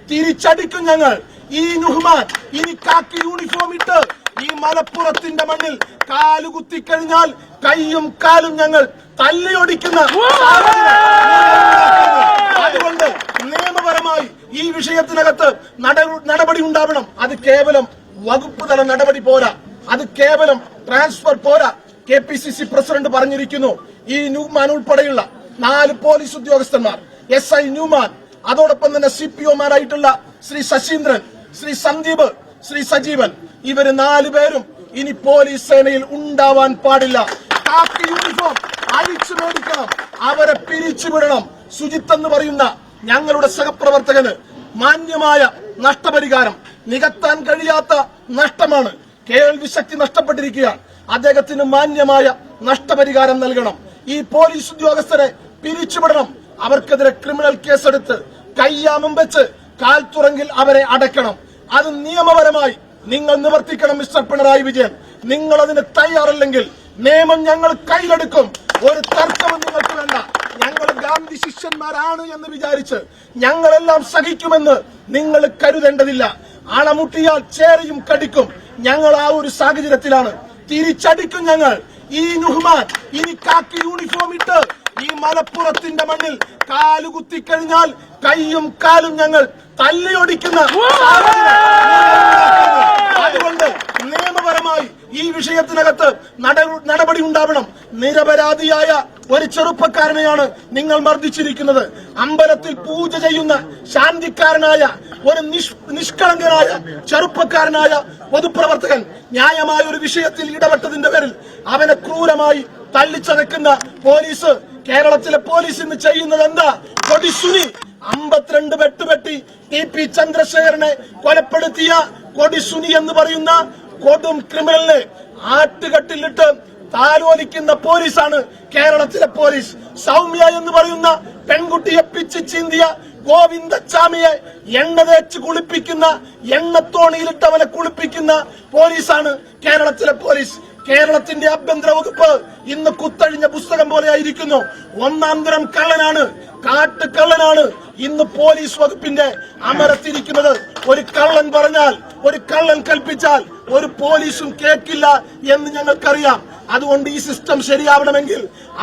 തിരിച്ചടിക്കും ഞങ്ങൾ. ഈ നുഹ്മാൻ ഇനി കാക്കി യൂണിഫോം ഇട്ട് ഈ മലപ്പുറത്തിന്റെ മണ്ണിൽ കാലുകുത്തിക്കഴിഞ്ഞാൽ കൈയും കാലും ഞങ്ങൾ തല്ലിയൊടിക്കുന്ന അതുകൊണ്ട് നിയമപരമായി ഈ വിഷയത്തിനകത്ത് നടപടി ഉണ്ടാവണം. അത് കേവലം വകുപ്പ് തല നടപടി പോരാ, അത് കേവലം ട്രാൻസ്ഫർ പോരാ. KPCC പ്രസിഡന്റ് പറഞ്ഞിരിക്കുന്നു, ഈ ന്യൂമാൻ ഉൾപ്പെടെയുള്ള 4 പോലീസ് ഉദ്യോഗസ്ഥന്മാർ, SI ന്യൂമാൻ, അതോടൊപ്പം തന്നെ CPOമാരായിട്ടുള്ള ശ്രീ ശശീന്ദ്രൻ, ശ്രീ സന്ദീപ്, ശ്രീ സജീവൻ, ഇവര് 4 പേരും ഇനി പോലീസ് സേനയിൽ ഉണ്ടാവാൻ പാടില്ല. കാക്കി യൂണിഫോം അഴിച്ചു മേടിക്കണം, അവരെ പിരിച്ചുവിടണം. സുജിത്ത് എന്ന് പറയുന്ന ഞങ്ങളുടെ സഹപ്രവർത്തകന് മാന്യമായ നഷ്ടപരിഹാരം, നികത്താൻ കഴിയാത്ത നഷ്ടമാണ്, കേൾവി ശക്തി നഷ്ടപ്പെട്ടിരിക്കുകയാണ്, അദ്ദേഹത്തിന് മാന്യമായ നഷ്ടപരിഹാരം നൽകണം. ഈ പോലീസ് ഉദ്യോഗസ്ഥരെ പിരിച്ചുവിടണം, അവർക്കെതിരെ ക്രിമിനൽ കേസെടുത്ത് കയ്യാമം വെച്ച് കാൽത്തുറങ്കിൽ അവരെ അടക്കണം. അത് നിയമപരമായി നിങ്ങൾ നിവർത്തിക്കണം. മിസ്റ്റർ പിണറായി വിജയൻ, നിങ്ങൾ അതിന് തയ്യാറല്ലെങ്കിൽ നിയമം ഞങ്ങൾ കയ്യിലെടുക്കും. ഒരു തർക്കവും നിങ്ങൾക്ക് വേണ്ട. ഞങ്ങൾ ഗാന്ധി ശിഷ്യന്മാരാണ് എന്ന് വിചാരിച്ച് ഞങ്ങളെല്ലാം സഹിക്കുമെന്ന് നിങ്ങൾ കരുതേണ്ടതില്ല. അണമുട്ടിയാൽ ചേരയും കടിക്കും. ഞങ്ങൾ ആ ഒരു സാഹചര്യത്തിലാണ്. തിരിച്ചടിക്കും ഞങ്ങൾ. ഈ നുഹ്മാൻ ഇനി കാക്കി യൂണിഫോം ഇട്ട് ഈ മലപ്പുറത്തിന്റെ മണ്ണിൽ കാലുകുത്തിക്കഴിഞ്ഞാൽ കൈയും കാലും ഞങ്ങൾ തല്ലിയൊടിക്കുന്ന അതുകൊണ്ട് നിയമപരമായി ഈ വിഷയത്തിനകത്ത് നടപടി ഉണ്ടാവണം. നിരപരാധിയായ ഒരു ചെറുപ്പക്കാരനെയാണ് നിങ്ങൾ മർദ്ദിച്ചിരിക്കുന്നത്. അമ്പലത്തിൽ പൂജ ചെയ്യുന്ന ശാന്തിക്കാരനായ ഒരു നിഷ്കളങ്കനായ ചെറുപ്പക്കാരനായ പൊതുപ്രവർത്തകൻ ന്യായമായ ഒരു വിഷയത്തിൽ ഇടപെട്ടതിന്റെ പേരിൽ അവനെ ക്രൂരമായി തല്ലിച്ചതക്കുന്ന പോലീസ്, കേരളത്തിലെ പോലീസ് ഇന്ന് ചെയ്യുന്നത് എന്താ? കൊടിസുനി 52 വെട്ടുപെട്ടി TP ചന്ദ്രശേഖരനെ കൊലപ്പെടുത്തിയ കൊടിസുനി എന്ന് പറയുന്ന കൊടും ക്രിമിനലിനെ ആട്ടുകെട്ടിലിട്ട് താലോലിക്കുന്ന പോലീസാണ് കേരളത്തിലെ പോലീസ്. സൗമ്യ എന്ന് പറയുന്ന പെൺകുട്ടിയെ പിച്ച് ചീന്തിയ ഗോവിന്ദച്ചാമിയെ എണ്ണ തേച്ച് കുളിപ്പിക്കുന്ന, എണ്ണത്തോണിയിലിട്ട് അവനെ കുളിപ്പിക്കുന്ന പോലീസാണ് കേരളത്തിലെ പോലീസ്. കേരളത്തിന്റെ ആഭ്യന്തര വകുപ്പ് ഇന്ന് കുത്തഴിഞ്ഞ പുസ്തകം പോലെ ആയിരിക്കുന്നു. ഒന്നാം തരം കള്ളനാണ്, കാട്ടുകള്ളനാണ് ഇന്ന് പോലീസ് വകുപ്പിന്റെ അമരത്തിരിക്കുന്നത്. ഒരു കള്ളൻ പറഞ്ഞാൽ, ഒരു കള്ളൻ കൽപ്പിച്ചാൽ ഒരു പോലീസും കേൾക്കില്ല എന്ന് ഞങ്ങൾക്കറിയാം. അതുകൊണ്ട് ഈ സിസ്റ്റം ശരിയാവണമെങ്കിൽ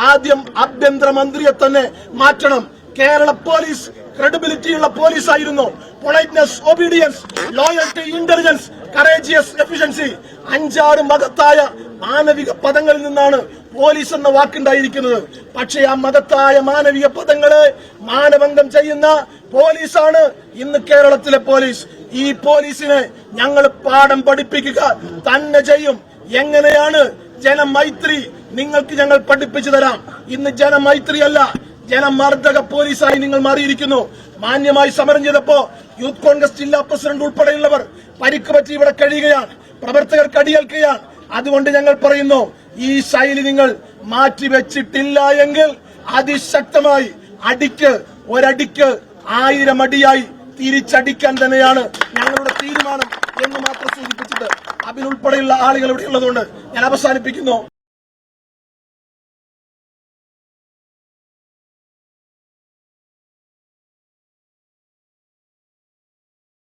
ആദ്യം ആഭ്യന്തരമന്ത്രിയെ തന്നെ മാറ്റണം. കേരള പോലീസ് ക്രെഡിബിലിറ്റിയുള്ള പോലീസായിരുന്നു. Politeness, obedience, loyalty, intelligence, courageous, efficiency, 5-6 മഹത്തായ മാനവിക പദങ്ങളിൽ നിന്നാണ് പോലീസ് എന്ന വാക്കുണ്ടായിരിക്കുന്നത്. പക്ഷേ ആ മഹത്തായ മാനവിക പദങ്ങളെ മാനഭംഗം ചെയ്യുന്ന പോലീസാണ് ഇന്ന് കേരളത്തിലെ പോലീസ്. ഈ പോലീസിനെ ഞങ്ങൾ പാഠം പഠിപ്പിക്കുക തന്നെ ചെയ്യും. എങ്ങനെയാണ് ജനമൈത്രി നിങ്ങൾക്ക് ഞങ്ങൾ പഠിപ്പിച്ചു തരാം. ഇന്ന് ജനമൈത്രി അല്ല, ജനമർദ്ദക പോലീസായി നിങ്ങൾ മാറിയിരിക്കുന്നു. മാന്യമായി സമരം ചെയ്തപ്പോ യൂത്ത് കോൺഗ്രസ് ജില്ലാ പ്രസിഡന്റ് ഉൾപ്പെടെയുള്ളവർ പരിക്ക് പറ്റി ഇവിടെ കഴിയുകയാണ്, പ്രവർത്തകർ കടിയേൽക്കുകയാണ്. അതുകൊണ്ട് ഞങ്ങൾ പറയുന്നു, ഈ ശൈലി നിങ്ങൾ മാറ്റിവെച്ചിട്ടില്ല എങ്കിൽ അതിശക്തമായി ഒരടിക്ക് 1000 അടിയായി തിരിച്ചടിക്കാൻ തന്നെയാണ് ഞങ്ങളുടെ തീരുമാനം എന്ന് മാത്രം സൂചിപ്പിച്ചിട്ട് അതിനുൾപ്പെടെയുള്ള ആളുകൾ ഇവിടെ ഉള്ളതുകൊണ്ട് ഞാൻ അവസാനിപ്പിക്കുന്നു.